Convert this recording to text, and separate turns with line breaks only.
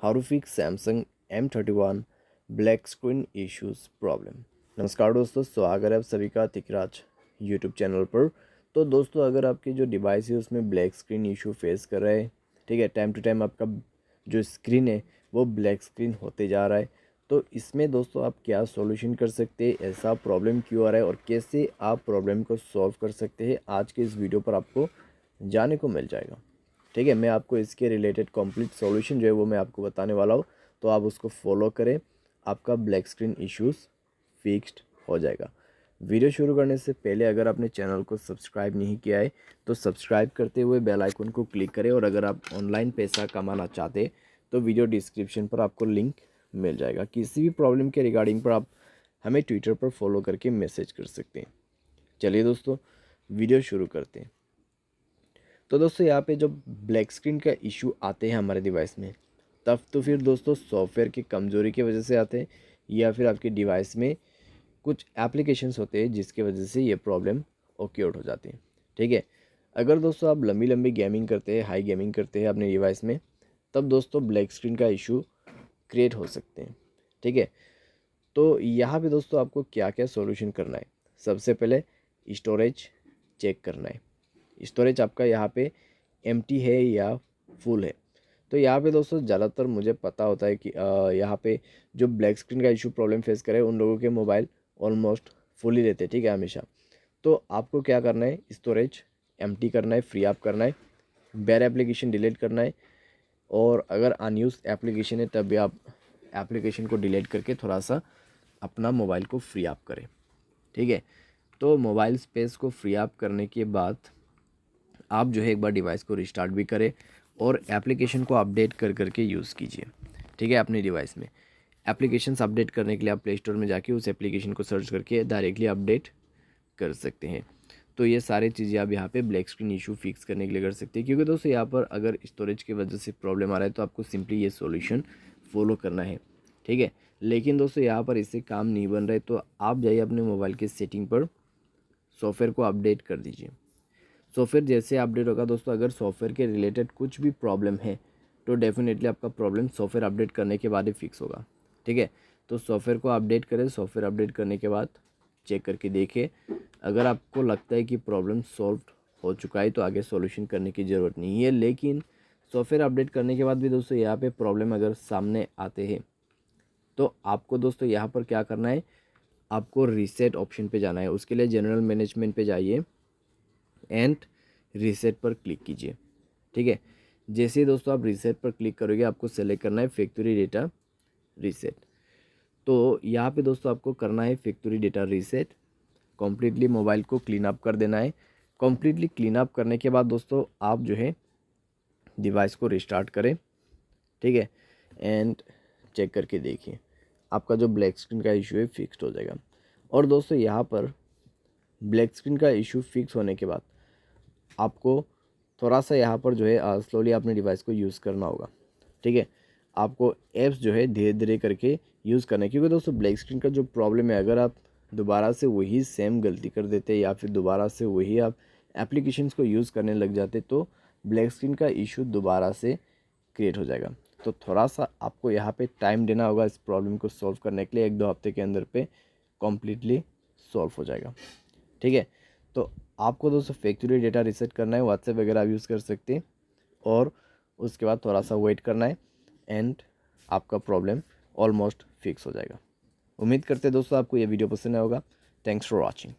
How to fix Samsung M31 black screen issues problem. नमस्कार दोस्तों, स्वागत है आप सभी का तिकराज यूट्यूब चैनल पर। तो दोस्तों, अगर आपकी जो डिवाइस है उसमें ब्लैक स्क्रीन इशू फेस कर रहा है, ठीक है, टाइम टू टाइम आपका जो स्क्रीन है वो ब्लैक स्क्रीन होते जा रहा है, तो इसमें दोस्तों आप क्या सॉल्यूशन कर सकते हैं, ऐसा प्रॉब्लम क्यों आ रहा है और कैसे आप प्रॉब्लम को सॉल्व कर सकते हैं, आज के इस वीडियो पर आपको जानने को मिल जाएगा। ठीक है, मैं आपको इसके रिलेटेड कंप्लीट सॉल्यूशन जो है वो मैं आपको बताने वाला हूँ, तो आप उसको फॉलो करें, आपका ब्लैक स्क्रीन इश्यूज़ फिक्स्ड हो जाएगा। वीडियो शुरू करने से पहले अगर आपने चैनल को सब्सक्राइब नहीं किया है तो सब्सक्राइब करते हुए बेल आइकन को क्लिक करें, और अगर आप ऑनलाइन पैसा कमाना चाहते हैं तो वीडियो डिस्क्रिप्शन पर आपको लिंक मिल जाएगा। किसी भी प्रॉब्लम के रिगार्डिंग पर आप हमें ट्विटर पर फॉलो करके मैसेज कर सकते हैं। चलिए दोस्तों, वीडियो शुरू करते हैं। तो दोस्तों, यहाँ पे जब ब्लैक स्क्रीन का इशू आते हैं हमारे डिवाइस में, तब तो फिर दोस्तों सॉफ्टवेयर की कमज़ोरी की वजह से आते हैं, या फिर आपके डिवाइस में कुछ एप्लीकेशंस होते हैं जिसकी वजह से ये प्रॉब्लम ओक्योर हो जाती है। ठीक है, अगर दोस्तों आप लंबी लंबी गेमिंग करते हैं, हाई गेमिंग करते हैं अपने डिवाइस में, तब दोस्तों ब्लैक स्क्रीन का इशू क्रिएट हो सकते हैं। ठीक है, तो यहाँ पे दोस्तों आपको क्या क्या सॉल्यूशन करना है। सबसे पहले स्टोरेज चेक करना है। स्टोरेज आपका यहाँ पे एम्प्टी है या फुल है। तो यहाँ पे दोस्तों ज़्यादातर मुझे पता होता है कि यहाँ पे जो ब्लैक स्क्रीन का इशू प्रॉब्लम फेस करे उन लोगों के मोबाइल ऑलमोस्ट फुल ही रहते हैं। ठीक है, हमेशा। तो आपको क्या करना है, स्टोरेज एम्प्टी करना है, फ्री अप करना है, बैर एप्लीकेशन डिलीट करना है, और अगर अनयूज एप्लीकेशन है तब भी आप एप्लीकेशन को डिलीट करके थोड़ा सा अपना मोबाइल को फ्री अप करें। ठीक है, तो मोबाइल स्पेस को फ्री अप करने के बाद आप जो है एक बार डिवाइस को रिस्टार्ट भी करें और एप्लीकेशन को अपडेट कर करके यूज़ कीजिए। ठीक है, अपने डिवाइस में एप्लीकेशंस अपडेट करने के लिए आप प्ले स्टोर में जाके उस एप्लीकेशन को सर्च करके डायरेक्टली अपडेट कर सकते हैं। तो ये सारी चीज़ें आप यहाँ पे ब्लैक स्क्रीन इशू फिक्स करने के लिए कर सकते हैं, क्योंकि दोस्तों यहाँ पर अगर स्टोरेज की वजह से प्रॉब्लम आ रहा है तो आपको सिंपली ये सॉल्यूशन फॉलो करना है। ठीक है, लेकिन दोस्तों यहाँ पर इससे काम नहीं बन रहा है, तो आप जाइए अपने मोबाइल के सेटिंग पर, सॉफ्टवेयर को अपडेट कर दीजिए। सॉफ्टवेयर जैसे अपडेट होगा दोस्तों, अगर सॉफ्टवेयर के रिलेटेड कुछ भी प्रॉब्लम है तो डेफिनेटली आपका प्रॉब्लम सॉफ्टवेयर अपडेट करने के बाद ही फिक्स होगा। ठीक है, तो सॉफ्टवेयर को अपडेट करें, सॉफ्टवेयर अपडेट करने के बाद चेक करके देखिए, अगर आपको लगता है कि प्रॉब्लम सॉल्व हो चुका है तो आगे सॉल्यूशन करने की ज़रूरत नहीं है। लेकिन सॉफ्टवेयर अपडेट करने के बाद भी दोस्तों यहाँ पे प्रॉब्लम अगर सामने आते हैं तो आपको दोस्तों यहाँ पर क्या करना है, आपको रीसेट ऑप्शन पे जाना है। उसके लिए जनरल मैनेजमेंट पे जाइए एंड रीसेट पर क्लिक कीजिए। ठीक है, जैसे ही दोस्तों आप रीसेट पर क्लिक करोगे आपको सेलेक्ट करना है फैक्ट्री डेटा रीसेट। तो यहाँ पे दोस्तों आपको करना है factory data reset, completely mobile को क्लीन अप कर देना है। कम्प्लीटली क्लीन अप करने के बाद दोस्तों आप जो है डिवाइस को रिस्टार्ट करें। ठीक है, एंड चेक करके देखिए आपका जो ब्लैक स्क्रीन का इशू है फिक्स्ड हो जाएगा। और दोस्तों यहाँ पर ब्लैक स्क्रीन का इशू फिक्स होने के बाद आपको थोड़ा सा यहाँ पर जो है स्लोली अपने डिवाइस को यूज़ करना होगा। ठीक है, आपको ऐप्स जो है धीरे धीरे करके यूज़ करना है, क्योंकि दोस्तों ब्लैक स्क्रीन का जो प्रॉब्लम है, अगर आप दोबारा से वही सेम गलती कर देते या फिर दोबारा से वही आप एप्लीकेशंस को यूज़ करने लग जाते तो ब्लैक स्क्रीन का इशू दोबारा से क्रिएट हो जाएगा। तो थोड़ा सा आपको यहाँ पे टाइम देना होगा इस प्रॉब्लम को सॉल्व करने के लिए। 1-2 हफ्ते के अंदर पे कम्प्लीटली सॉल्व हो जाएगा। ठीक है, तो आपको दोस्तों फैक्ट्री डेटा रीसेट करना है, व्हाट्सएप वगैरह आप यूज़ कर सकते हैं, और उसके बाद थोड़ा सा वेट करना है एंड आपका प्रॉब्लम ऑलमोस्ट फिक्स हो जाएगा। उम्मीद करते हैं दोस्तों आपको ये वीडियो पसंद आया होगा। Thanks for watching.